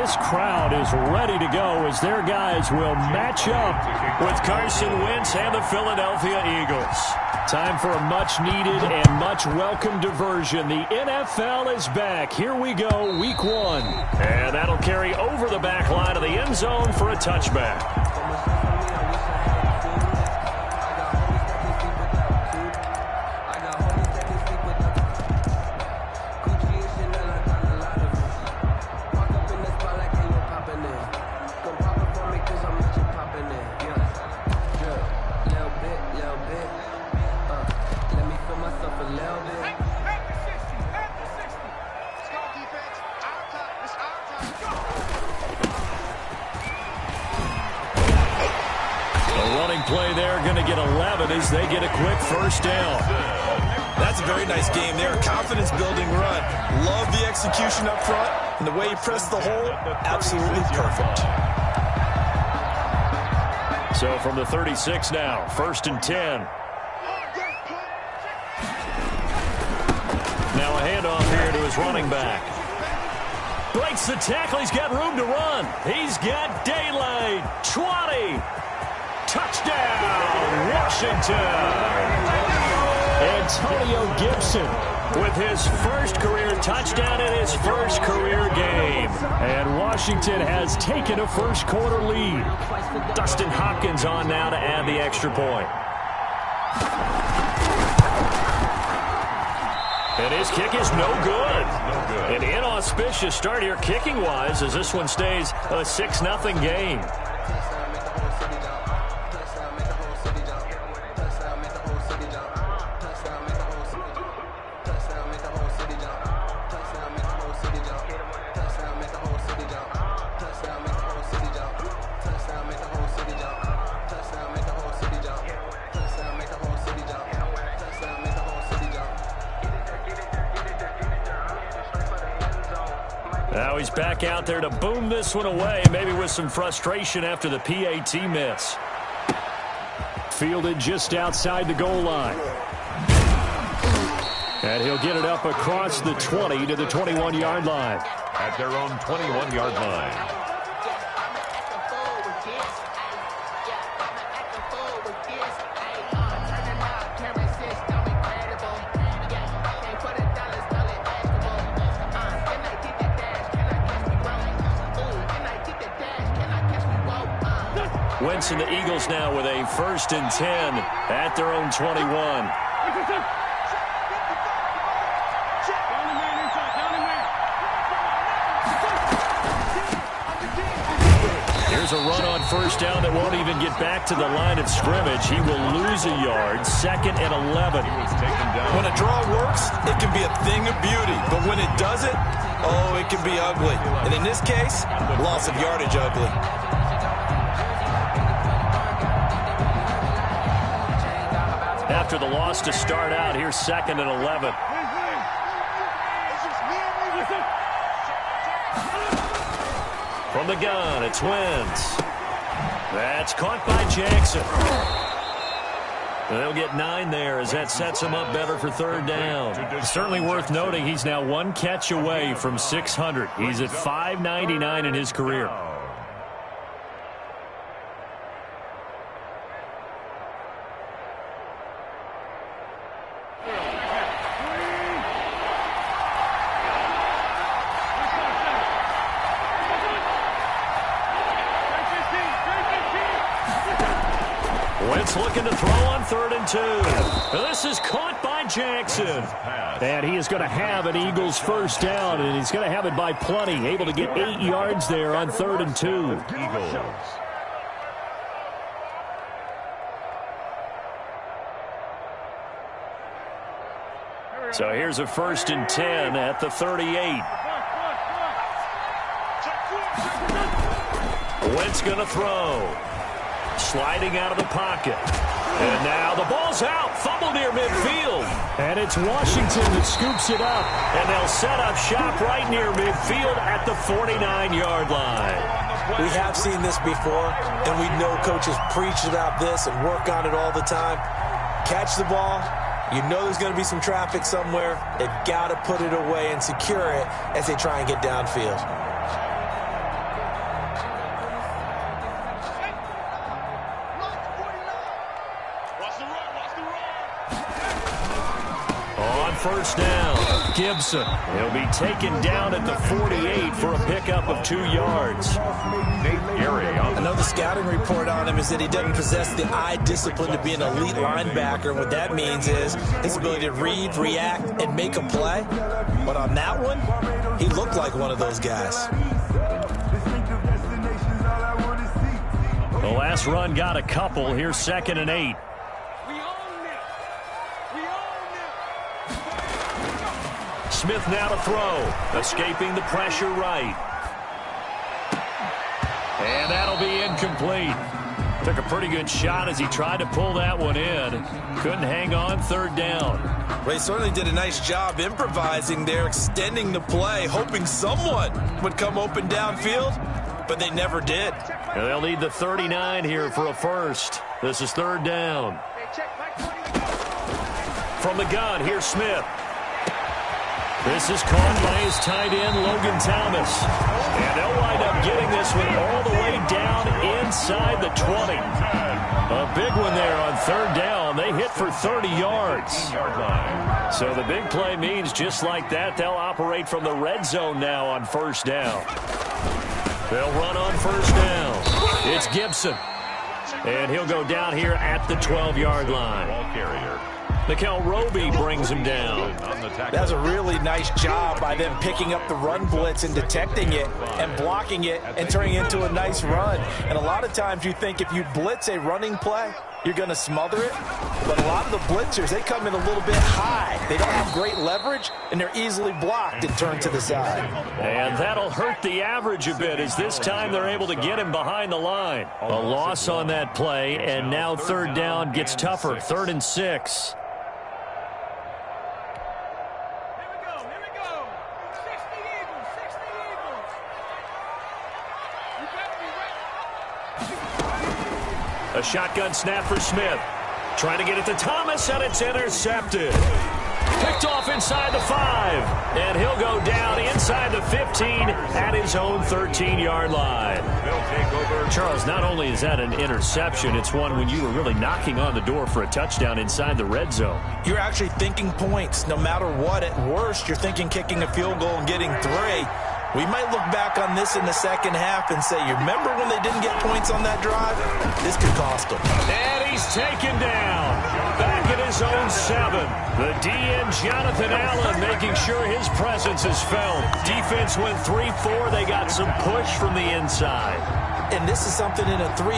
This crowd is ready to go as their guys will match up with Carson Wentz and the Philadelphia Eagles. Time for a much-needed and much-welcome diversion. The NFL is back. Here we go, week 1. And that'll carry over the back line of the end zone for a touchback. Play there, going to get 11 as they get a quick first down. That's a very nice game there. Confidence-building run. Love the execution up front, and the way he pressed the hole, absolutely perfect. So from the 36 now, 1st and 10. Now a handoff here to his running back. Breaks the tackle. He's got room to run. He's got daylight. 20. Touchdown, Washington. Antonio Gibson with his first career touchdown in his first career game. And Washington has taken a first quarter lead. Dustin Hopkins on now to add the extra point. And his kick is no good. An inauspicious start here kicking-wise as this one stays a 6-0 game. Now he's back out there to boom this one away, maybe with some frustration after the PAT miss. Fielded just outside the goal line. And he'll get it up across the 20 to the 21-yard line. At their own 21-yard line. Wentz and the Eagles now with a 1st and 10 at their own 21. Here's a run on 1st down that won't even get back to the line of scrimmage. He will lose a yard. 2nd and 11. When a draw works, it can be a thing of beauty. But when it doesn't, oh, it can be ugly. And in this case, loss of yardage ugly. After the loss to start out, here's 2nd and 11. From the gun, it's Wentz. That's caught by Jackson. They'll get 9 there as that sets him up better for 3rd down. Certainly worth noting he's now 1 catch away from 600. He's at 599 in his career. Wentz looking to throw on 3rd and 2. This is caught by Jackson. And he is going to have an Eagles first down, and he's going to have it by plenty. Able to get 8 yards there on 3rd and 2. Eagles. So here's a 1st and 10 at the 38. Wentz going to throw. Sliding out of the pocket. And now the ball's out. Fumble near midfield. And it's Washington that scoops it up. And they'll set up shop right near midfield at the 49-yard line. We have seen this before, and we know coaches preach about this and work on it all the time. Catch the ball. You know there's going to be some traffic somewhere. They've got to put it away and secure it as they try and get downfield. on first down. Gibson. He'll be taken down at the 48 for a pickup of 2 yards. I know the scouting report on him is that he doesn't possess the eye discipline to be an elite linebacker. And what that means is his ability to read, react, and make a play. But on that one, he looked like one of those guys. The last run got a couple. Here's 2nd and 8. Smith now to throw. Escaping the pressure right. And that'll be incomplete. Took a pretty good shot as he tried to pull that one in. Couldn't hang on 3rd down. Well, he certainly did a nice job improvising there, extending the play, hoping someone would come open downfield, but they never did. And they'll need the 39 here for a first. This is 3rd down. From the gun, here's Smith. This is caught by his tight end, Logan Thomas. And they'll wind up getting this one all the way down inside the 20. A big one there on 3rd down. They hit for 30 yards. So the big play means just like that, they'll operate from the red zone now on 1st down. They'll run on 1st down. It's Gibson. And he'll go down here at the 12-yard line. Ball carrier. Mikel Roby brings him down. That's a really nice job by them picking up the run blitz and detecting it and blocking it and turning it into a nice run. And a lot of times you think if you blitz a running play, you're going to smother it. But a lot of the blitzers, they come in a little bit high. They don't have great leverage, and they're easily blocked and turned to the side. And that'll hurt the average a bit as this time they're able to get him behind the line. A loss on that play, and now 3rd down gets tougher. 3rd and 6. A shotgun snap for Smith. Trying to get it to Thomas, and it's intercepted. Picked off inside the 5. And he'll go down inside the 15 at his own 13-yard line. Charles, not only is that an interception, it's one when you were really knocking on the door for a touchdown inside the red zone. You're actually thinking points. No matter what, at worst, you're thinking kicking a field goal and getting 3. We might look back on this in the second half and say, you remember when they didn't get points on that drive? This could cost them. And he's taken down. Back at his own 7. The DN, Jonathan Allen, making sure his presence is felt. Defense went 3-4. They got some push from the inside. And this is something in a 3-4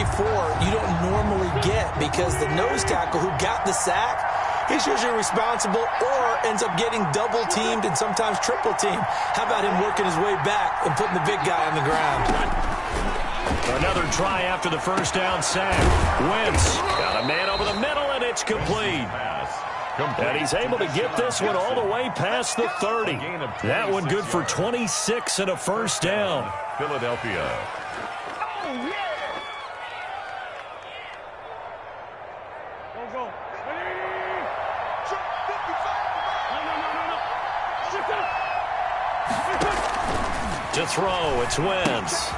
you don't normally get because the nose tackle who got the sack, he's usually responsible or ends up getting double-teamed and sometimes triple-teamed. How about him working his way back and putting the big guy on the ground? Another try after the 1st down sack. Wentz got a man over the middle, and it's complete. And he's able to get this one all the way past the 30. That one good for 26 and a 1st down. Philadelphia. To throw, it's Wentz.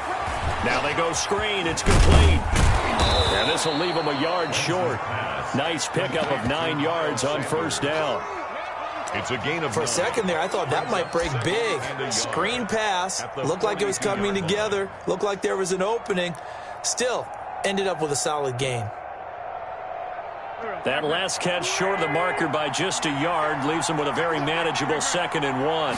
Now they go screen, it's complete. And this will leave him a yard short. Nice pickup of 9 yards on 1st down. It's a gain of For a second there, I thought that might break big. Screen pass, looked like it was coming together, looked like there was an opening. Still, ended up with a solid gain. That last catch short of the marker by just a yard leaves him with a very manageable 2nd and 1.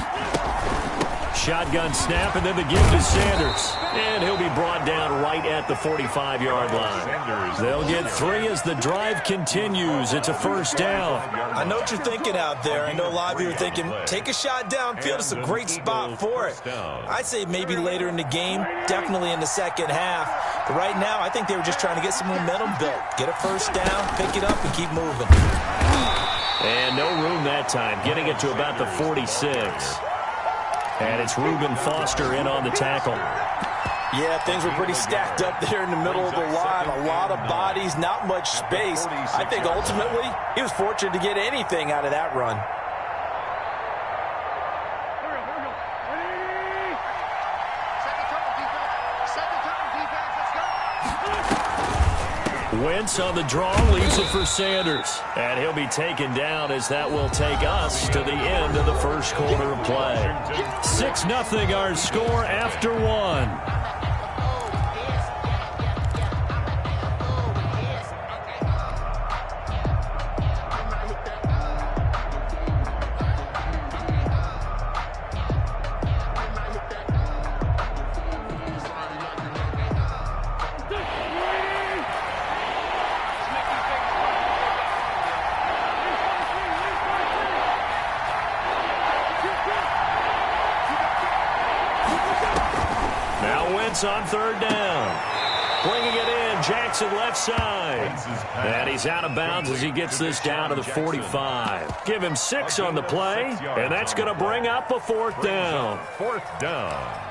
Shotgun snap, and then the give to Sanders. And he'll be brought down right at the 45-yard line. They'll get 3 as the drive continues. It's a 1st down. I know what you're thinking out there. I know a lot of you are thinking, take a shot downfield. It's a great spot for it. I'd say maybe later in the game, definitely in the second half. But right now, I think they were just trying to get some momentum built. Get a 1st down, pick it up, and keep moving. And no room that time, getting it to about the 46. And it's Reuben Foster in on the tackle. Yeah, things were pretty stacked up there in the middle of the line. A lot of bodies, not much space. I think ultimately he was fortunate to get anything out of that run. Wentz on the draw, leaves it for Sanders. And he'll be taken down as that will take us to the end of the first quarter of play. 6-0 our score after one. On third down. Bringing it in, Jackson left side. And he's out of bounds as he gets this down to the 45. Give him 6 on the play, and that's going to bring up a fourth down. Fourth down.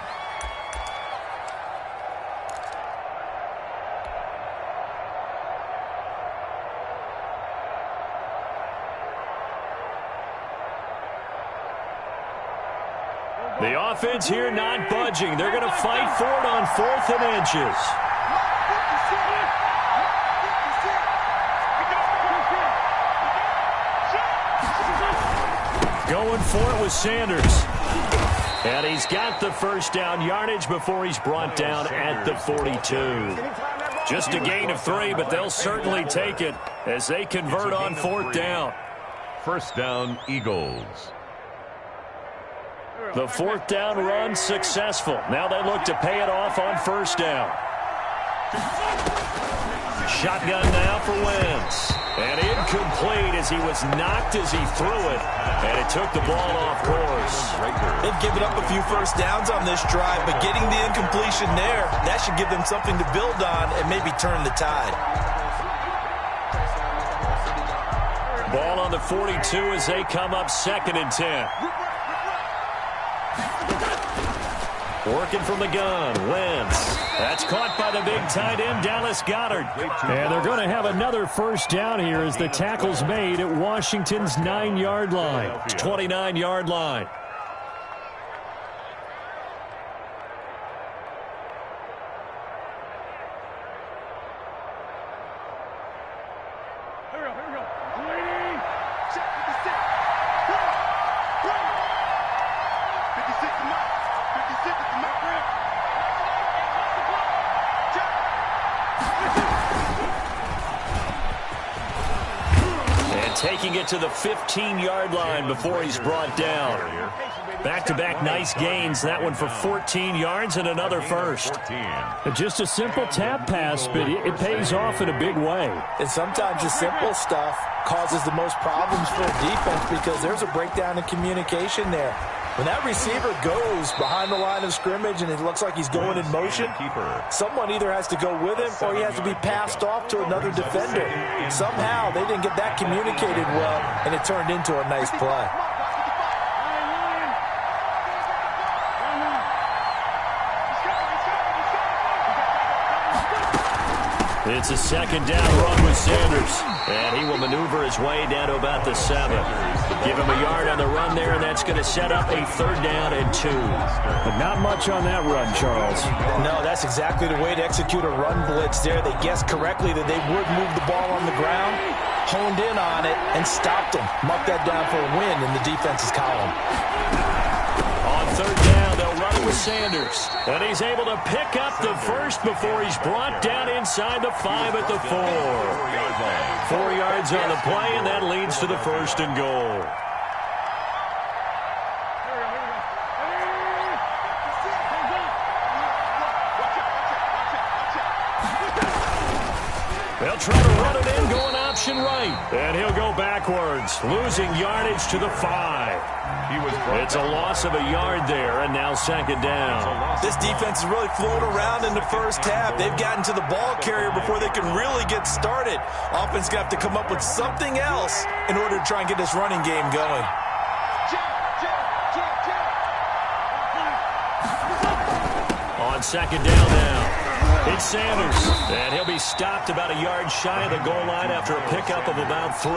The offense here not budging. They're going to fight for it on 4th and inches. Going for it with Sanders. And he's got the first down yardage before he's brought down at the 42. Just a gain of 3, but they'll certainly take it as they convert on 4th down. First down, Eagles. The 4th down run successful. Now they look to pay it off on 1st down. Shotgun now for Wentz. And incomplete as he was knocked as he threw it. And it took the ball off course. They've given up a few first downs on this drive, but getting the incompletion there, that should give them something to build on and maybe turn the tide. Ball on the 42 as they come up 2nd and 10. Working from the gun, Wentz. That's caught by the big tight end, Dallas Goedert. And they're going to have another first down here as the tackle's made at Washington's 9-yard line. 29-yard line. Taking it to the 15-yard line before he's brought down. Back-to-back nice gains. That one for 14 yards and another first. Just a simple tap pass, but it pays off in a big way. And sometimes the simple stuff causes the most problems for a defense because there's a breakdown in communication there. When that receiver goes behind the line of scrimmage and it looks like he's going in motion, someone either has to go with him or he has to be passed off to another defender. Somehow they didn't get that communicated well, and it turned into a nice play. It's a 2nd down run with Sanders. And he will maneuver his way down to about the 7. Give him a yard on the run there, and that's going to set up a 3rd down and 2. But not much on that run, Charles. No, that's exactly the way to execute a run blitz there. They guessed correctly that they would move the ball on the ground, honed in on it, and stopped him. Mucked that down for a win in the defense's column. On 3rd down, they'll run it with Sanders. And he's able to pick up the first before he's brought down inside the 5 at the 4. 4 yards on the play, and that leads to the 1st and goal. They'll try to run it in, going option right. And he'll go backwards, losing yardage to the 5. It's a loss of a yard there, and now 2nd down. This defense is really flown around in the first half. They've gotten to the ball carrier before they can really get started. Offense going to have to come up with something else in order to try and get this running game going. On 2nd down now, it's Sanders. And he'll be stopped about a yard shy of the goal line after a pickup of about 3.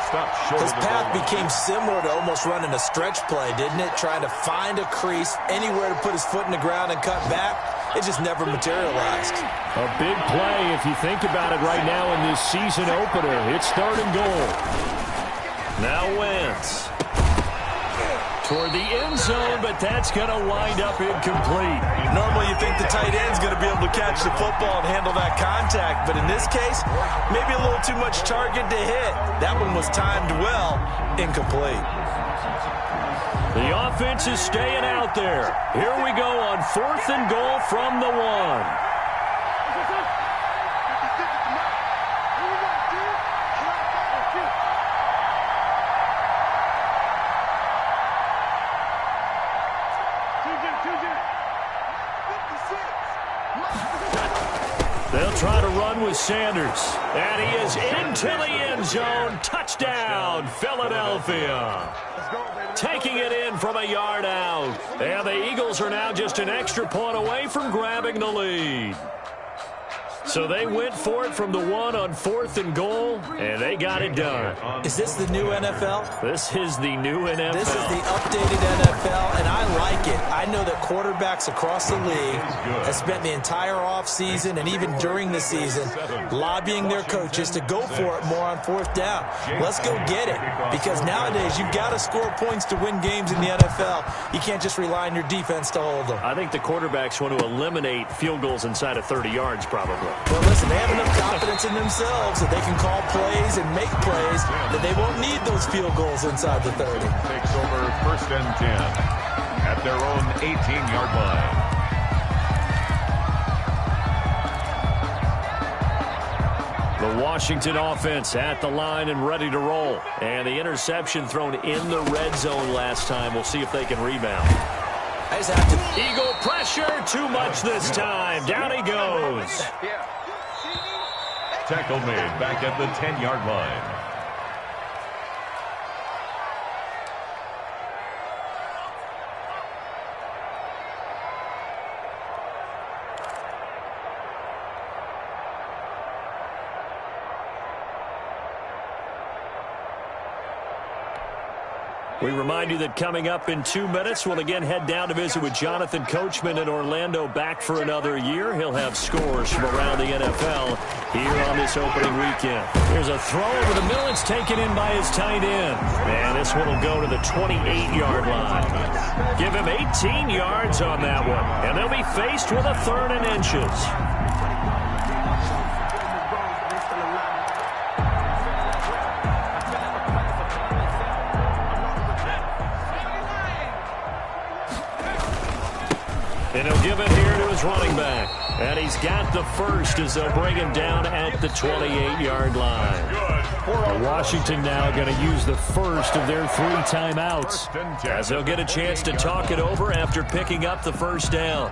His path became similar to almost running a stretch play, didn't it? Trying to find a crease, anywhere to put his foot in the ground and cut back. it just never materialized. A big play if you think about it right now in this season opener. It's 3rd and goal. Now Wentz. Toward the end zone, but that's going to wind up incomplete. Normally you think the tight end's going to be able to catch the football and handle that contact, but in this case, maybe a little too much target to hit. That one was timed well, incomplete. The offense is staying out there. Here we go on 4th and goal from the 1. They'll try to run with Sanders. And he is into the end zone. Touchdown, Philadelphia. Taking it in from a yard out. And the Eagles are now just an extra point away from grabbing the lead. So they went for it from the 1 on 4th and goal, and they got it done. Is this the new NFL? This is the new NFL. This is the updated NFL, and I like it. I know that quarterbacks across the league have spent the entire offseason and even during the season lobbying their coaches to go for it more on 4th down. Let's go get it, because nowadays you've got to score points to win games in the NFL. You can't just rely on your defense to hold them. I think the quarterbacks want to eliminate field goals inside of 30 yards probably. Well, listen, they have enough confidence in themselves that they can call plays and make plays that they won't need those field goals inside the 30. Takes over 1st and 10 at their own 18-yard line. The Washington offense at the line and ready to roll. And the interception thrown in the red zone last time. We'll see if they can rebound. I just have to. Eagle pressure, too much this time. Down he goes. Tackle made back at the 10-yard line. We remind you that coming up in 2 minutes, we'll again head down to visit with Jonathan Coachman in Orlando, back for another year. He'll have scores from around the NFL here on this opening weekend. Here's a throw over the middle. It's taken in by his tight end. And this one will go to the 28-yard line. Give him 18 yards on that one. And they'll be faced with a 3rd and inches. And he'll give it here to his running back. And he's got the first as they'll bring him down at the 28-yard line. Washington now going to use the first of their 3 timeouts as they'll get a chance to talk it over after picking up the first down.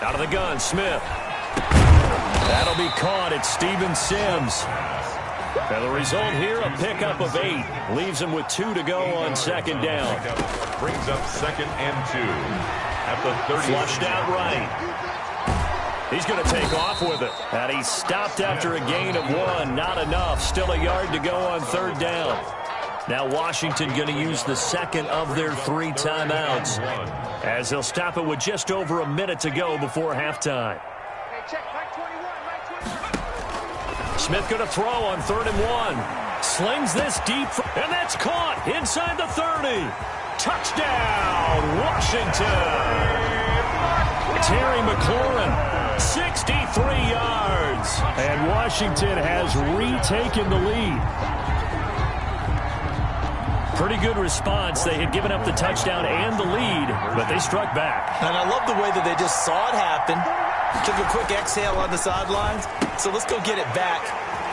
Out of the gun, Smith. That'll be caught. It's Steven Sims. And the result here, a pickup of 8. Leaves him with 2 to go on 2nd down. Brings up 2nd and 2 at the 30. Flushed out right. He's going to take off with it. And he stopped after a gain of 1. Not enough. Still a yard to go on 3rd down. Now Washington going to use the second of their 3 timeouts as they'll stop it with just over a minute to go before halftime. Smith going to throw on 3rd and 1. Slings this deep, and that's caught inside the 30. Touchdown, Washington. Terry McLaurin, 63 yards. And Washington has retaken the lead. Pretty good response. They had given up the touchdown and the lead, but they struck back. And I love the way that they just saw it happen, took a quick exhale on the sidelines. So let's go get it back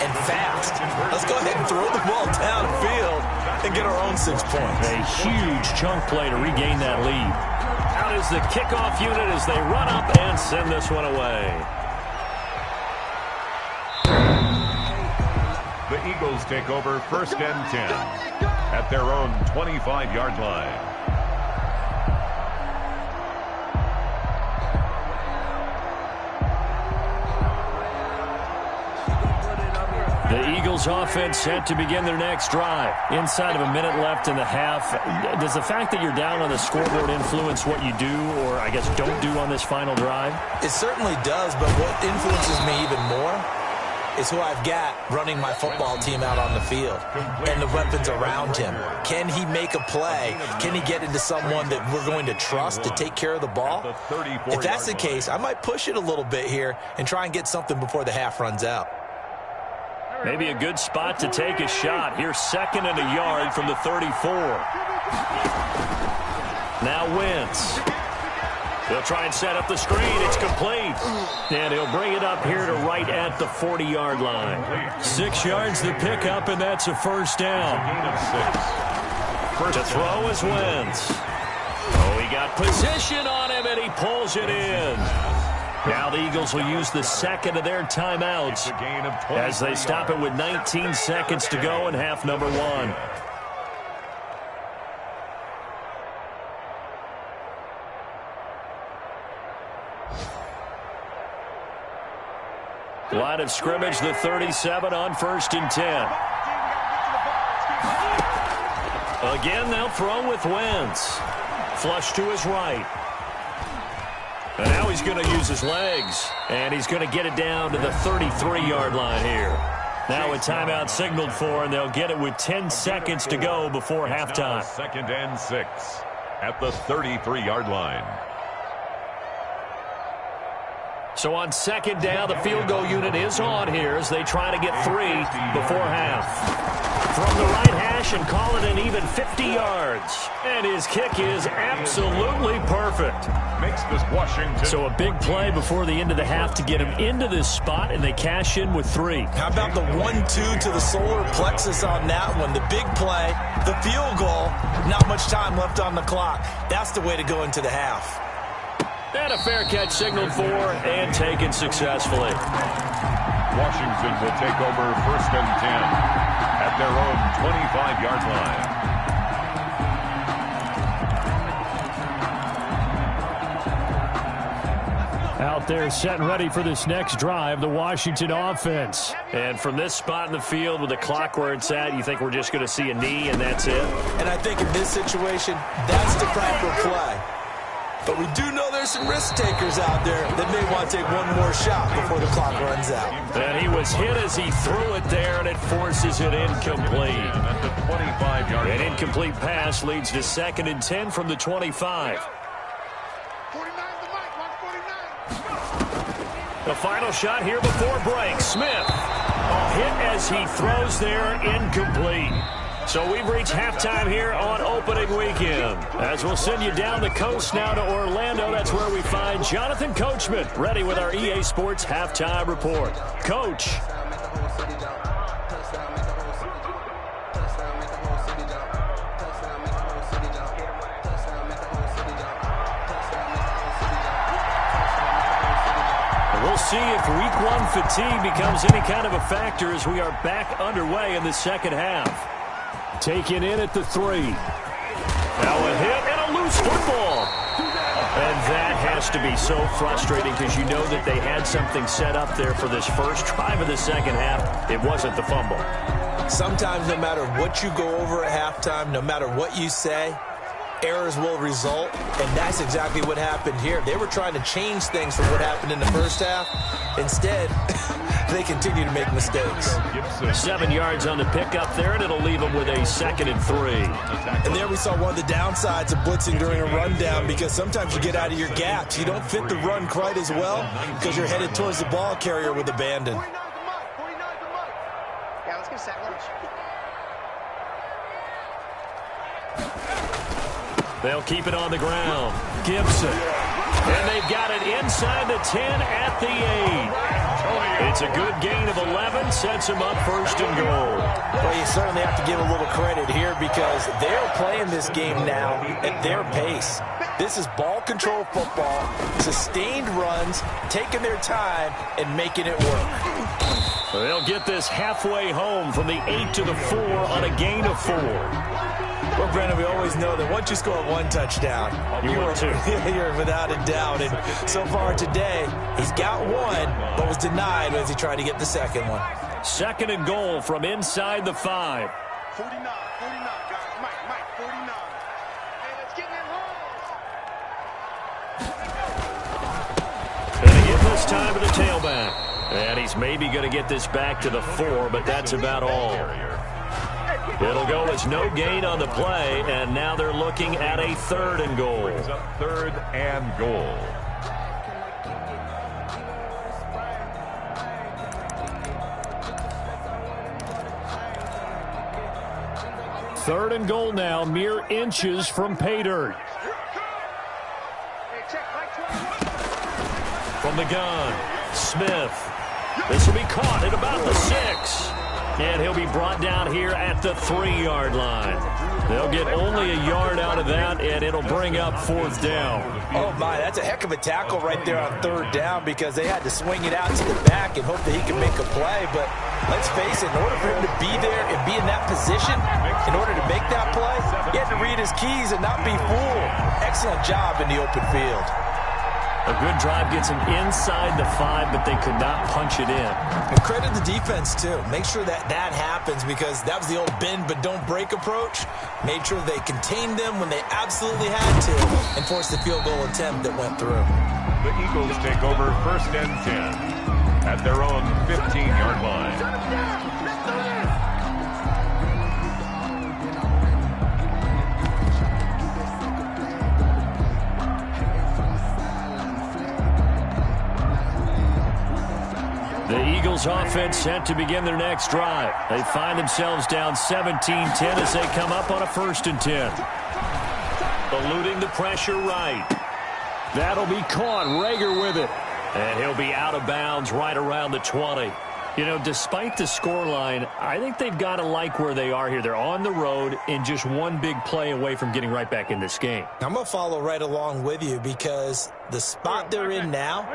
and fast. Let's go ahead and throw the ball downfield and get our own 6 points. A huge chunk play to regain that lead. Out is the kickoff unit as they run up and send this one away. The Eagles take over 1st and 10 at their own 25-yard line. The Eagles offense set to begin their next drive. Inside of a minute left in the half, does the fact that you're down on the scoreboard influence what you do, or I guess don't do on this final drive? It certainly does, but what influences me even more is who I've got running my football team out on the field and the weapons around him. Can he make a play? Can he get into someone that we're going to trust to take care of the ball? If that's the case, I might push it a little bit here and try and get something before the half runs out. Maybe a good spot to take a shot. Here's 2nd and a yard from the 34. Now Wentz. They'll try and set up the screen. It's complete. And he'll bring it up here to right at the 40-yard line. 6 yards the pickup, and that's a first down. To throw is Wentz. Oh, he got position on him, and he pulls it in. Now the Eagles will use the second of their timeouts as they stop it with 19 seconds to go in half number 1. Line of scrimmage, the 37 on 1st and 10. Again, they'll throw with Wentz. Flush to his right. And now he's going to use his legs. And he's going to get it down to the 33-yard line here. Now a timeout signaled for, and they'll get it with 10 seconds to go before halftime. 2nd and 6 at the 33-yard line. So on 2nd down, the field goal unit is on here as they try to get 3 before half. From the right hash and call it an even 50 yards. And his kick is absolutely perfect. Makes this Washington. So a big play before the end of the half to get him into this spot, and they cash in with 3. How about the 1-2 to the solar plexus on that one? The big play, the field goal, not much time left on the clock. That's the way to go into the half. And a fair catch signaled for and taken successfully. Washington will take over 1st and 10 at their own 25-yard line. Out there set and ready for this next drive, the Washington offense. And from this spot in the field with the clock where it's at, you think we're just going to see a knee and that's it? And I think in this situation, that's the proper play. But we do know there's some risk takers out there that may want to take one more shot before the clock runs out. And he was hit as he threw it there, and it forces it incomplete. At the 25-yard line. An incomplete pass leads to 2nd and 10 from the 25. The final shot here before break. Smith. A hit as he throws there, incomplete. So we've reached halftime here on opening weekend. As we'll send you down the coast now to Orlando, that's where we find Jonathan Coachman ready with our EA Sports halftime report. Coach. We'll see if week 1 fatigue becomes any kind of a factor as we are back underway in the second half. Taken in at the 3. Now a hit and a loose football. And that has to be so frustrating because you know that they had something set up there for this first drive of the second half. It wasn't the fumble. Sometimes no matter what you go over at halftime, no matter what you say, errors will result, and that's exactly what happened here. They were trying to change things from what happened in the first half. Instead, they continue to make mistakes. 7 yards on the pickup there, and it'll leave them with a 2nd and 3. And there we saw one of the downsides of blitzing during a rundown, because sometimes you get out of your gaps. You don't fit the run quite as well because you're headed towards the ball carrier with abandon. Yeah, let's get set lunch. They'll keep it on the ground. Gibson. And they've got it inside the 10 at the 8. It's a good gain of 11. Sets them up 1st and goal. Well, you certainly have to give a little credit here because they're playing this game now at their pace. This is ball control football, sustained runs, taking their time, and making it work. They'll get this halfway home from the 8 to the 4 on a gain of 4. Well, Brandon, we always know that once you score 1 touchdown, you're without a doubt. And so far today, he's got 1, but was denied as he tried to get the second one. Second and goal from inside the 5. 49, guys. Mike, 49. Hey, let's get in Going to give this time to the tailback. And he's maybe going to get this back to the 4, but that's about all. It'll go as no gain on the play, and now they're looking at a third and goal. Third and goal. Third and goal now, mere inches from pay dirt. From the gun, Smith. This will be caught at about the 6. And he'll be brought down here at the 3-yard line. They'll get only a yard out of that, and it'll bring up 4th down. Oh, my, that's a heck of a tackle right there on 3rd down because they had to swing it out to the back and hope that he can make a play. But let's face it, in order for him to be there and be in that position, in order to make that play, he had to read his keys and not be fooled. Excellent job in the open field. A good drive gets him inside the 5, but they could not punch it in. And credit the defense, too. Make sure that happens because that was the old bend but don't break approach. Made sure they contained them when they absolutely had to and forced the field goal attempt that went through. The Eagles take over 1st and 10 at their own 15-yard line. The Eagles offense set to begin their next drive. They find themselves down 17-10 as they come up on a 1st and 10. Eluding the pressure right. That'll be caught. Rager with it. And he'll be out of bounds right around the 20. You know, despite the scoreline, I think they've got to like where they are here. They're on the road and just one big play away from getting right back in this game. I'm going to follow right along with you because the spot they're in now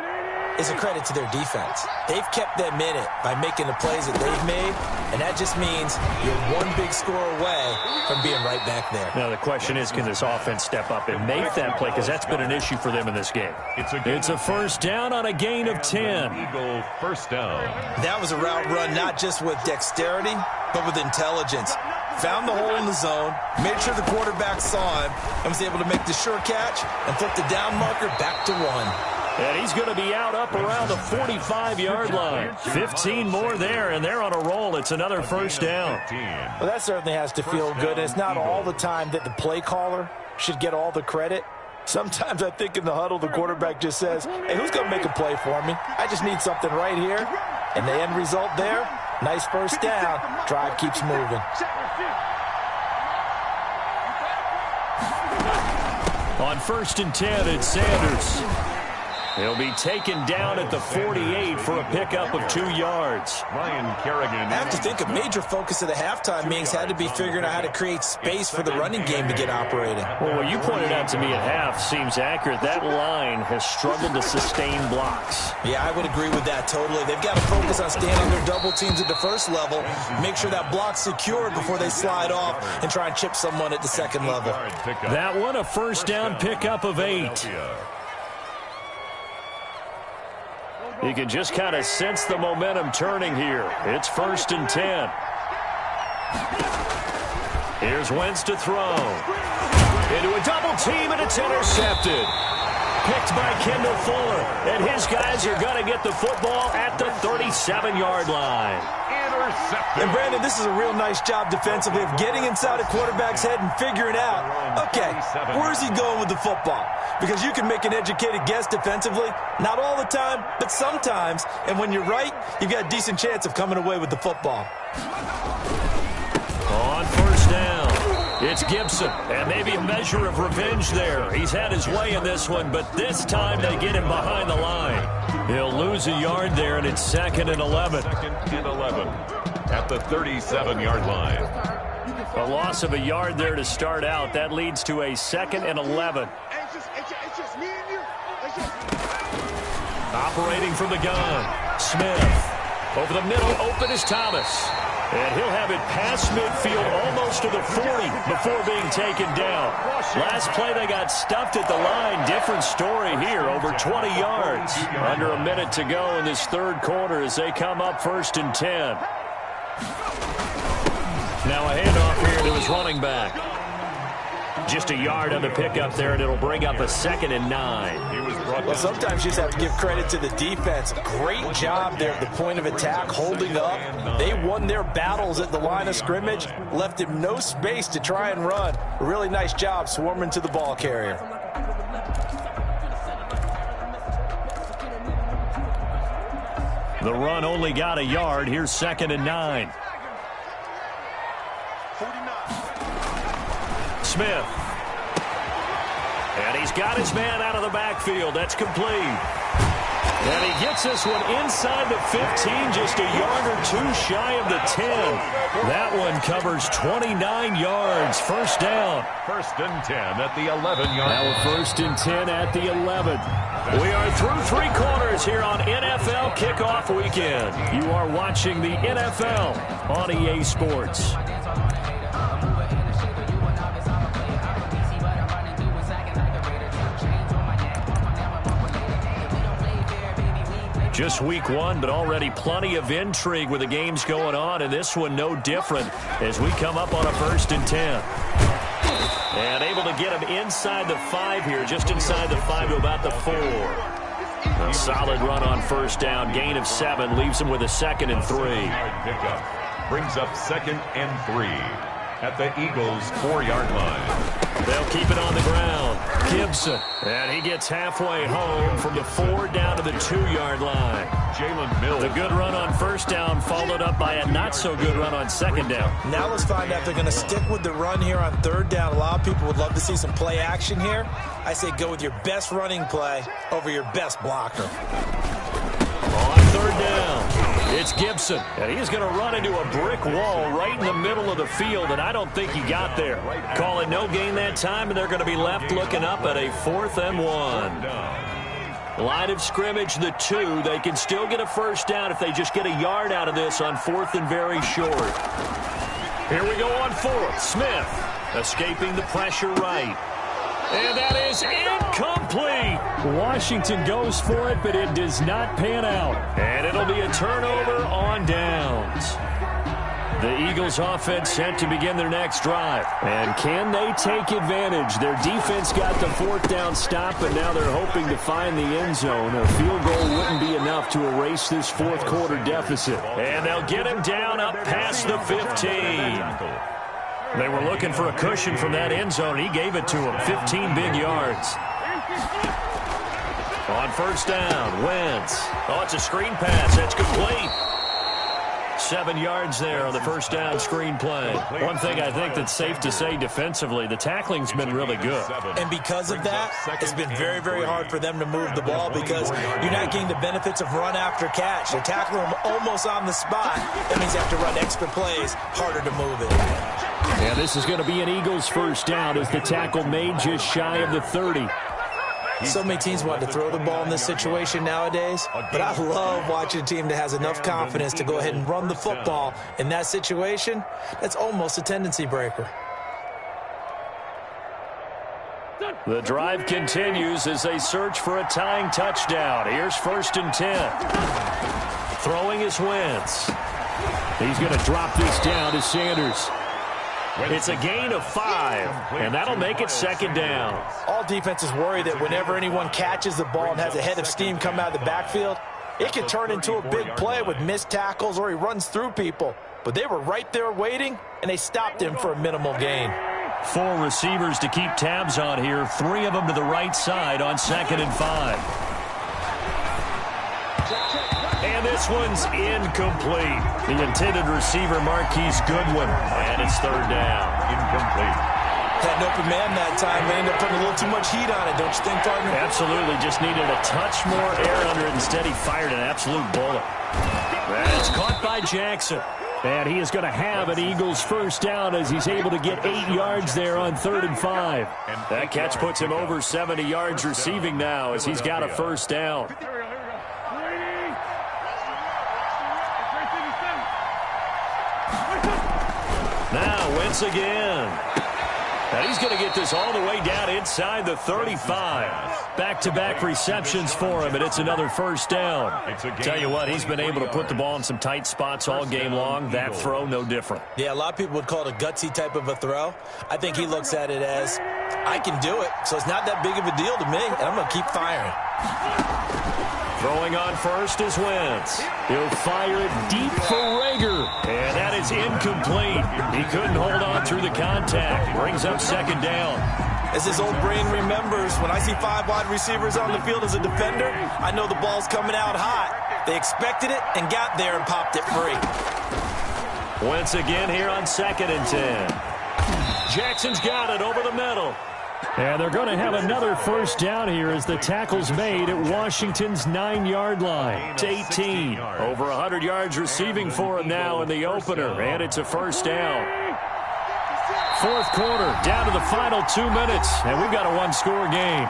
is a credit to their defense. They've kept them in it by making the plays that they've made, and that just means you're one big score away from being right back there. Now, the question is, can this offense step up and make that play? Because that's been an issue for them in this game. It's a 1st down on a gain of 10. Eagle 1st down. That was a route run not just with dexterity, but with intelligence. Found the hole in the zone, made sure the quarterback saw him, and was able to make the sure catch and flip the down marker back to 1. And he's going to be out up around the 45-yard line. 15 more there, and they're on a roll. It's another 1st down. Well, that certainly has to feel good. It's not all the time that the play caller should get all the credit. Sometimes I think in the huddle, the quarterback just says, hey, who's going to make a play for me? I just need something right here. And the end result there, nice 1st down. Drive keeps moving. On 1st and 10, it's Sanders. He'll be taken down at the 48 for a pickup of 2 yards. Ryan Kerrigan. I have to think a major focus of the halftime meetings had to be figuring out how to create space for the running game to get operating. Well, what you pointed out to me at half seems accurate. That line has struggled to sustain blocks. Yeah, I would agree with that totally. They've got to focus on staying on their double teams at the 1st level, make sure that block's secured before they slide off and try and chip someone at the 2nd level. That one, a 1st down pickup of 8. You can just kind of sense the momentum turning here. It's 1st and 10. Here's Wentz to throw. Into a double team, and it's intercepted. Picked by Kendall Fuller. And his guys are going to get the football at the 37-yard line. And, Brandon, this is a real nice job defensively of getting inside a quarterback's head and figuring out, okay, where's he going with the football? Because you can make an educated guess defensively, not all the time, but sometimes. And when you're right, you've got a decent chance of coming away with the football. On 1st down, it's Gibson. And maybe a measure of revenge there. He's had his way in this one, but this time they get him behind the line. He'll lose a yard there, and it's 2nd and 11. 2nd and 11 at the 37-yard line. A loss of a yard there to start out. That leads to a 2nd and 11. It's just me and you. Operating from the gun, Smith. Over the middle, open is Thomas. And he'll have it past midfield, almost close to the 40 before being taken down. Last play, they got stuffed at the line. Different story here, over 20 yards. Under a minute to go in this third quarter as they come up 1st and 10. Now a handoff here to his running back. Just a yard on the pickup there, and it'll bring up a 2nd and 9. Well, sometimes you just have to give credit to the defense. Great job there at the point of attack, holding up. They won their battles at the line of scrimmage, left him no space to try and run. A really nice job swarming to the ball carrier. The run only got a yard. Here's 2nd and 9. Smith. And he's got his man out of the backfield. That's complete. And he gets this one inside the 15, just a yard or two shy of the 10. That one covers 29 yards. First down. 1st and 10 at the 11-yard line. Now 1st and 10 at the 11. We are through 3 quarters here on NFL Kickoff Weekend. You are watching the NFL on EA Sports. Just week 1, but already plenty of intrigue with the games going on, and this one no different as we come up on a 1st and 10. And able to get him inside the 5 here, just inside the 5 to about the 4. A solid run on 1st down, gain of 7, leaves him with a 2nd and 3. Pickup brings up 2nd and 3 at the Eagles' 4-yard line. They'll keep it on the ground. Gibson. And he gets halfway home from the 4 down to the 2-yard line. Jalen Mills. The good run on 1st down followed up by a not-so-good run on 2nd down. Now let's find out if they're going to stick with the run here on 3rd down. A lot of people would love to see some play action here. I say go with your best running play over your best blocker. On 3rd down. It's Gibson, and he's going to run into a brick wall right in the middle of the field, and I don't think he got there. Call it no gain that time, and they're going to be left looking up at a 4th and 1. Line of scrimmage, the 2. They can still get a 1st down if they just get a yard out of this on 4th and very short. Here we go on 4th. Smith escaping the pressure right. And that is incomplete. Washington goes for it, but it does not pan out. And it'll be a turnover on downs. The Eagles offense set to begin their next drive. And can they take advantage? Their defense got the 4th down stop, but now they're hoping to find the end zone. A field goal wouldn't be enough to erase this 4th quarter deficit. And they'll get him down up past the 15. They were looking for a cushion from that end zone. He gave it to him. 15 big yards. On 1st down, Wentz. Oh, it's a screen pass. That's complete. 7 yards there on the 1st down screen play. One thing I think that's safe to say defensively, the tackling's been really good. And because of that, it's been very, very hard for them to move the ball because you're not getting the benefits of run after catch. They're tackling them almost on the spot. That means you have to run extra plays, harder to move it. And this is going to be an Eagles 1st down as the tackle made just shy of the 30. So many teams want to throw the ball in this situation nowadays, but I love watching a team that has enough confidence to go ahead and run the football. In that situation, that's almost a tendency breaker. The drive continues as they search for a tying touchdown. Here's 1st and 10. Throwing is Wentz. He's going to drop this down to Sanders. It's a gain of 5, and that'll make it 2nd down. All defenses worry that whenever anyone catches the ball and has a head of steam come out of the backfield, it can turn into a big play with missed tackles or he runs through people. But they were right there waiting, and they stopped him for a minimal gain. 4 receivers to keep tabs on here, 3 of them to the right side on 2nd and 5. And this one's incomplete. The intended receiver, Marquise Goodwin. And it's 3rd down. Incomplete. Had an open man that time. They ended up putting a little too much heat on it, don't you think, partner? Absolutely. Just needed a touch more air under it. Instead, he fired an absolute bullet. That's caught by Jackson. And he is going to have an Eagles 1st down as he's able to get 8 yards there on 3rd and 5. That catch puts him over 70 yards receiving now as he's got a 1st down. Now Wentz again. And he's going to get this all the way down inside the 35. Back-to-back receptions for him, and it's another first down. Tell you what, he's been able to put the ball in some tight spots all game long. That throw, no different. Yeah, a lot of people would call it a gutsy type of a throw. I think he looks at it as, I can do it, so it's not that big of a deal to me, and I'm going to keep firing. Throwing on first is Wentz. He'll fire it deep for Rager. And that is incomplete. He couldn't hold on through the contact. Brings up second down. As his old brain remembers, when I see 5 wide receivers on the field as a defender, I know the ball's coming out hot. They expected it and got there and popped it free. Wentz again here on 2nd and 10. Jackson's got it over the middle. And they're going to have another first down here as the tackle's made at Washington's 9-yard line. It's 18. Over 100 yards receiving for him now in the opener, and it's a first down. Fourth quarter, down to the final 2 minutes, and we've got a one-score game.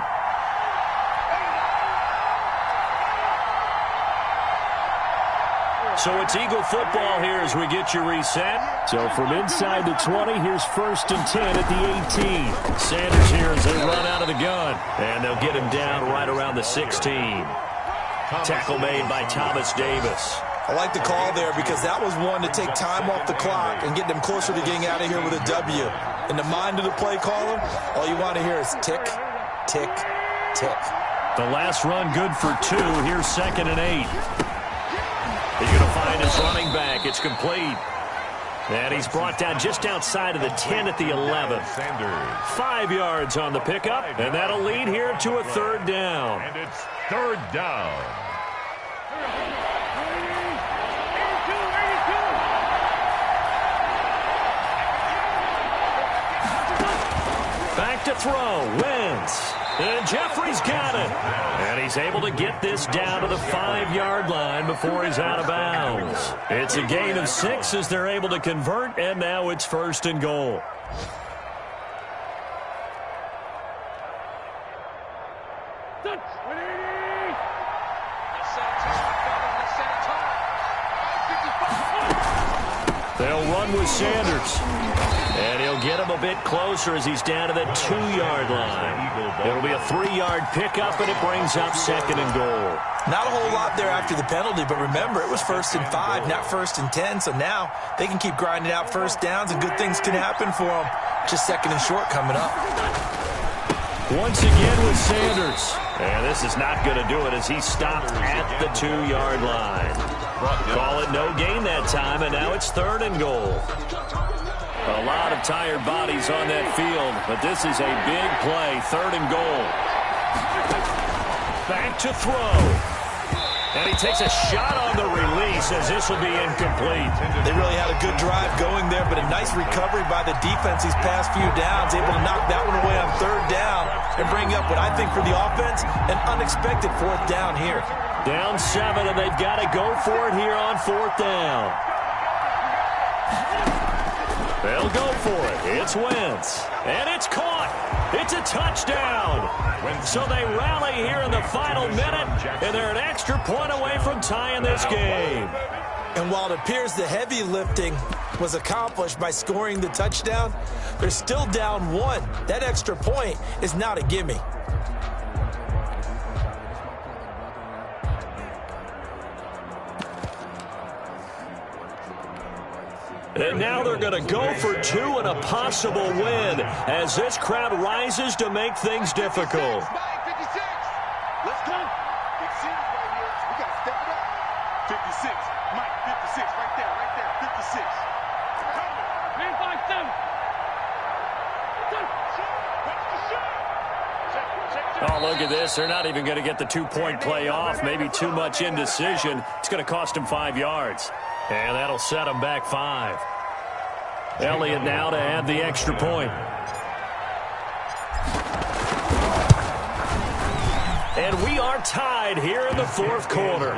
So it's Eagle football here as we get you reset. So from inside the 20, here's 1st and 10 at the 18. Sanders here as they run out of the gun. And they'll get him down right around the 16. Tackle made by Thomas Davis. I like the call there because that was one to take time off the clock and get them closer to getting out of here with a W. In the mind of the play caller, all you want to hear is tick, tick, tick. The last run good for 2. Here's 2nd and 8. He's going to find his running back. It's complete. And he's brought down just outside of the 10 at the 11. 5 yards on the pickup, and that'll lead here to a 3rd down. And it's 3rd down. Back to throw. Wentz. And Jeffrey's got it. And he's able to get this down to the 5-yard line before he's out of bounds. It's a gain of 6 as they're able to convert, and now it's 1st and goal. They'll run with Sanders. And he'll get him a bit closer as he's down to the 2-yard line. It'll be a 3-yard pickup, and it brings up 2nd and goal. Not a whole lot there after the penalty, but remember, it was 1st and 5, not 1st and 10. So now they can keep grinding out first downs, and good things can happen for them. Just 2nd and short coming up. Once again with Sanders. And this is not going to do it as he's stopped at the 2-yard line. Call it no gain that time, and now it's 3rd and goal. A lot of tired bodies on that field, but this is a big play. 3rd and goal. Back to throw. And he takes a shot on the release as this will be incomplete. They really had a good drive going there, but a nice recovery by the defense these past few downs. Able to knock that one away on 3rd down and bring up what I think for the offense, an unexpected 4th down here. Down 7, and they've got to go for it here on 4th down. They'll go for it. It's Wentz. And it's caught. It's a touchdown. So they rally here in the final minute, and they're an extra point away from tying this game. And while it appears the heavy lifting was accomplished by scoring the touchdown, they're still down 1. That extra point is not a gimme. And now they're going to go for 2 and a possible win as this crowd rises to make things difficult. Let's go. Big series right here. We got to step it up. 56. Mike, 56. Right there. 56. Oh, look at this. They're not even going to get the 2-point play off. Maybe too much indecision. It's going to cost them 5 yards. And that'll set them back 5. Elliott now to add the extra point. And we are tied here in the 4th quarter.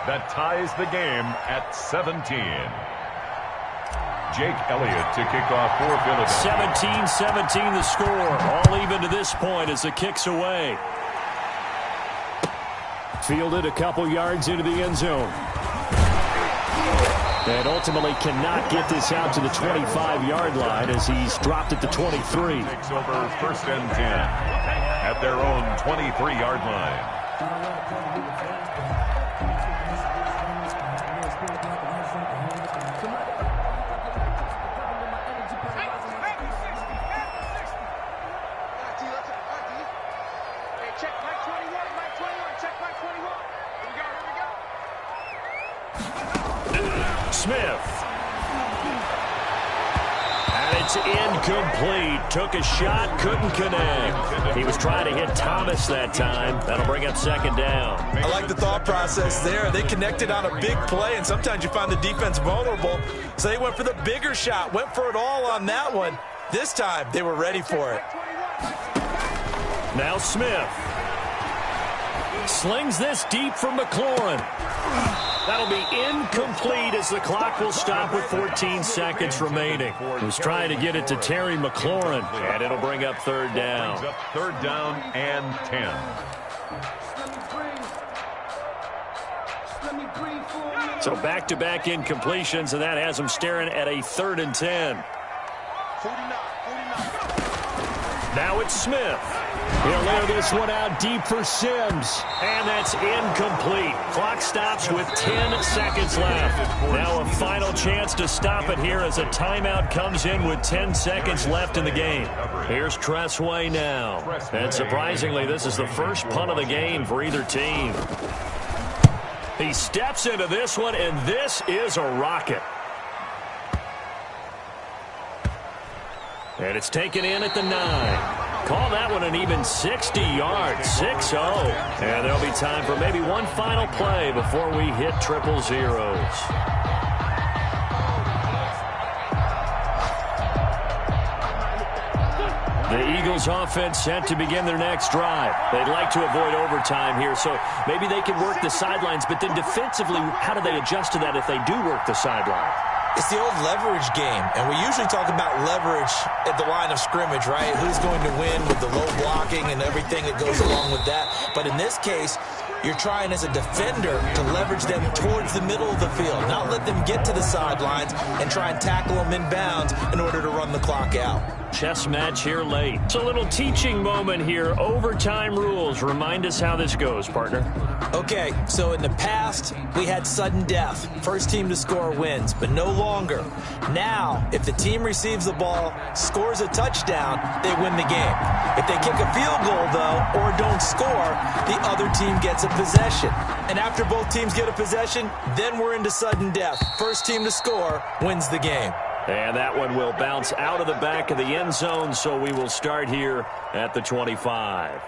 That ties the game at 17. Jake Elliott to kick off for Philadelphia. 17-17 the score. All even to this point as the kick's away. Fielded a couple yards into the end zone. And ultimately cannot get this out to the 25-yard line as he's dropped at the 23. Takes over 1st and 10 at their own 23-yard line. Smith. And it's incomplete. Took a shot, couldn't connect. He was trying to hit Thomas that time. That'll bring up 2nd down. I like the thought process there. They connected on a big play, and sometimes you find the defense vulnerable. So they went for the bigger shot, went for it all on that one. This time, they were ready for it. Now Smith. Slings this deep from McLaurin. That'll be incomplete as the clock will stop with 14 seconds remaining. He was trying to get it to Terry McLaurin, and it'll bring up 3rd down. 3rd down and 10. So back-to-back incompletions, and that has him staring at a 3rd and 10. Now it's Smith. He'll layer this one out deep for Sims. And that's incomplete. Clock stops with 10 seconds left. Now a final chance to stop it here as a timeout comes in with 10 seconds left in the game. Here's Tressway now. And surprisingly, this is the first punt of the game for either team. He steps into this one, and this is a rocket. And it's taken in at the 9. Call that one an even 60 yards, 6-0. And there'll be time for maybe one final play before we hit triple zeros. The Eagles offense set to begin their next drive. They'd like to avoid overtime here, so maybe they can work the sidelines, but then defensively, how do they adjust to that if they do work the sideline? It's the old leverage game, and we usually talk about leverage at the line of scrimmage, right? Who's going to win with the low blocking and everything that goes along with that. But in this case, you're trying as a defender to leverage them towards the middle of the field, not let them get to the sidelines and try and tackle them inbounds in order to run the clock out. Chess match here late. It's a little teaching moment here. Overtime rules. Remind us how this goes, partner. Okay, so in the past, we had sudden death. First team to score wins, but no longer. Now, if the team receives the ball, scores a touchdown, they win the game. If they kick a field goal, though, or don't score, the other team gets a possession. And after both teams get a possession, then we're into sudden death. First team to score wins the game. And that one will bounce out of the back of the end zone, so we will start here at the 25.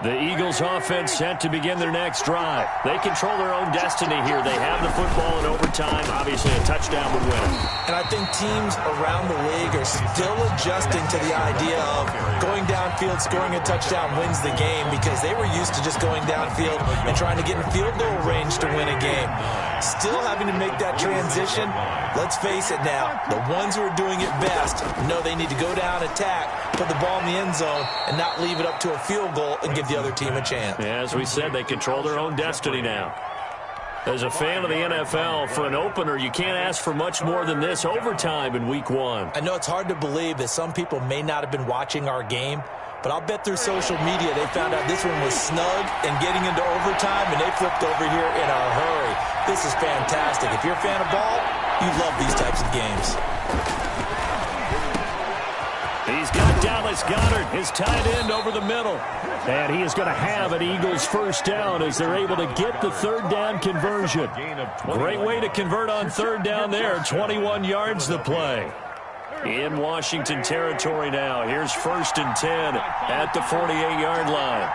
The Eagles offense set to begin their next drive. They control their own destiny here. They have the football in overtime. Obviously, a touchdown would win. And I think teams around the league are still adjusting to the idea of going downfield, scoring a touchdown wins the game, because they were used to just going downfield and trying to get in field goal range to win a game. Still having to make that transition. Let's face it now, the ones who are doing it best know they need to go down, attack, put the ball in the end zone, and not leave it up to a field goal and give the other team a chance. As we said, they control their own destiny now. As a fan of the NFL, for an opener, you can't ask for much more than this overtime in Week 1. I know it's hard to believe that some people may not have been watching our game, but I'll bet through social media they found out this one was snug and getting into overtime, and they flipped over here in a hurry. This is fantastic. If you're a fan of ball, you love these types of games. He's got Dallas Goedert, his tight end, over the middle. And he is going to have an Eagles first down as they're able to get the third down conversion. Great way to convert on third down there. 21 yards the play. In Washington territory now. Here's 1st and 10 at the 48-yard line.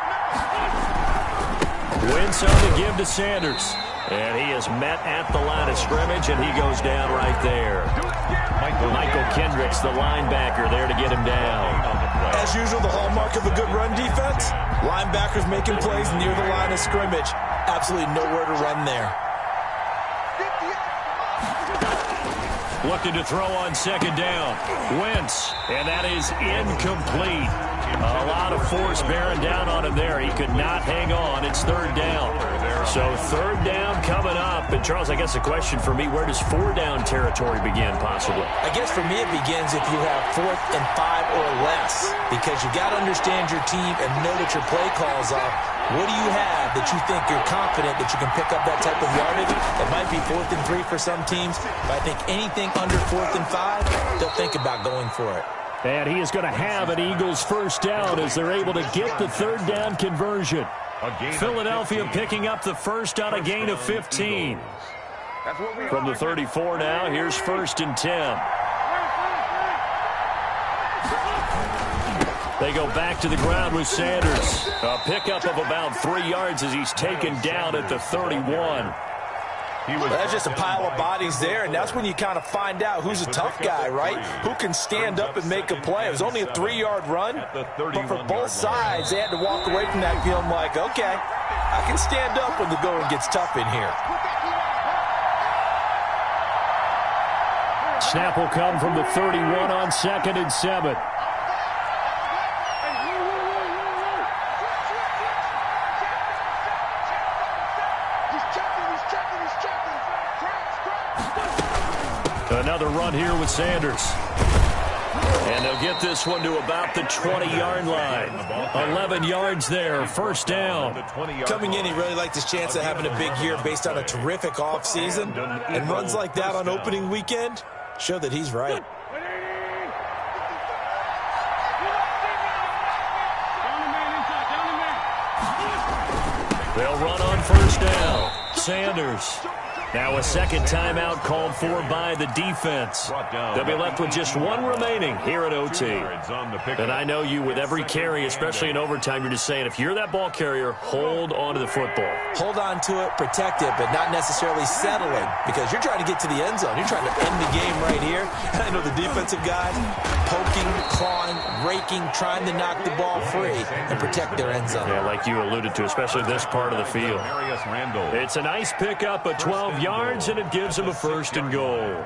Wentz on to give to Sanders. And he is met at the line of scrimmage, and he goes down right there. Michael Kendricks, the linebacker, there to get him down. As usual, the hallmark of a good run defense, linebackers making plays near the line of scrimmage. Absolutely nowhere to run there. Looking to throw on 2nd down. Wentz, and that is incomplete. A lot of force bearing down on him there. He could not hang on. It's third down. So third down coming up. And, Charles, I guess the question for me, where does 4-down territory begin possibly? I guess for me it begins if you have 4th and 5 or less, because you got to understand your team and know that your play calls are. What do you have that you think you're confident that you can pick up that type of yardage? It might be 4th and 3 for some teams, but I think anything under 4th and 5, they'll think about going for it. And he is going to have an Eagles first down as they're able to get the third down conversion. Philadelphia picking up the first on a gain of 15. From the 34 now, here's 1st and 10. They go back to the ground with Sanders. A pickup of about 3 yards as he's taken down at the 31. That's just a pile of bodies there, and that's when you kind of find out who's a tough guy, right? Who can stand up and make a play. It was only a 3-yard run, but for both sides, they had to walk away from that feeling like, okay, I can stand up when the going gets tough in here. Snap will come from the 31 on 2nd and 7. Another run here with Sanders. And they'll get this one to about the 20-yard line. 11 yards there, first down. Coming in, he really liked his chance of having a big year based on a terrific offseason. And runs like that on opening weekend show that he's right. They'll run on first down. Sanders. Now a second timeout called for by the defense. They'll be left with just one remaining here at OT. And I know you, with every carry, especially in overtime, you're just saying, if you're that ball carrier, hold on to the football. Hold on to it, protect it, but not necessarily settling, because you're trying to get to the end zone. You're trying to end the game right here. And I know the defensive guys poking, clawing, raking, trying to knock the ball free and protect their end zone. Yeah, like you alluded to, especially this part of the field. It's a nice pickup of 12 yards, and it gives him a 1st and goal.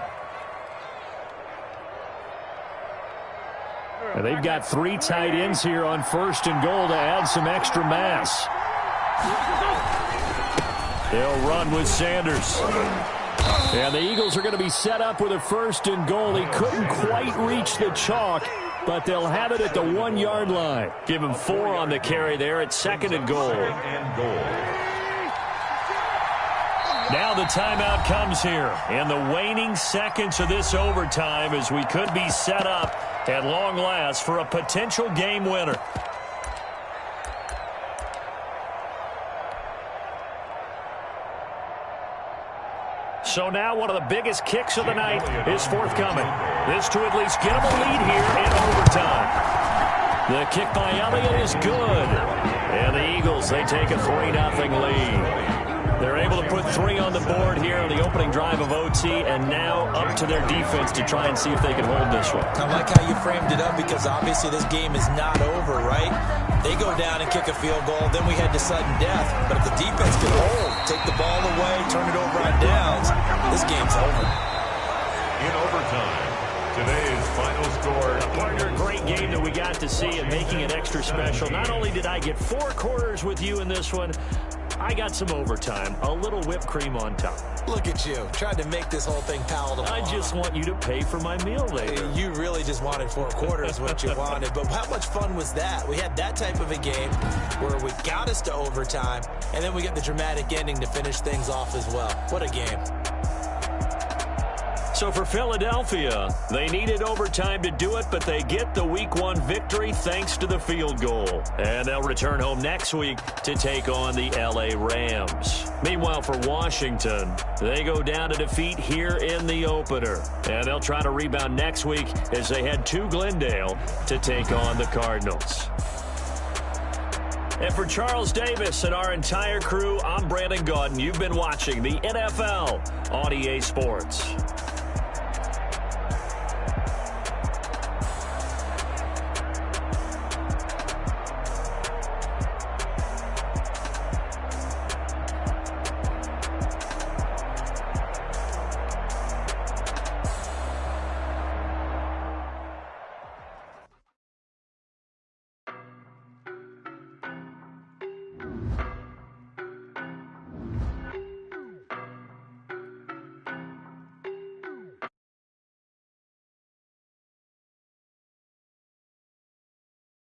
And they've got 3 tight ends here on 1st and goal to add some extra mass. They'll run with Sanders. And the Eagles are going to be set up with a 1st and goal. He couldn't quite reach the chalk, but they'll have it at the 1-yard line. Give him 4 on the carry there at 2nd and goal. Now the timeout comes here in the waning seconds of this overtime, as we could be set up at long last for a potential game winner. So now one of the biggest kicks of the night is forthcoming. This to at least get them a lead here in overtime. The kick by Elliott is good. And the Eagles, they take a 3-0 lead. They're able to put 3 on the board here on the opening drive of OT, and now up to their defense to try and see if they can hold this one. I like how you framed it up, because obviously this game is not over, right? They go down and kick a field goal, then we head to sudden death. But if the defense can hold, take the ball away, turn it over on downs, this game's over. In overtime, today's final score. Partner, a great game that we got to see, and making it extra special. Not only did I get 4 quarters with you in this one, I got some overtime, a little whipped cream on top. Look at you, trying to make this whole thing palatable. I just want you to pay for my meal later. You really just wanted 4 quarters, what you wanted. But how much fun was that? We had that type of a game where we got us to overtime, and then we get the dramatic ending to finish things off as well. What a game. So for Philadelphia, they needed overtime to do it, but they get the Week 1 victory thanks to the field goal. And they'll return home next week to take on the LA Rams. Meanwhile, for Washington, they go down to defeat here in the opener. And they'll try to rebound next week as they head to Glendale to take on the Cardinals. And for Charles Davis and our entire crew, I'm Brandon Gaudin. You've been watching the NFL on EA Sports.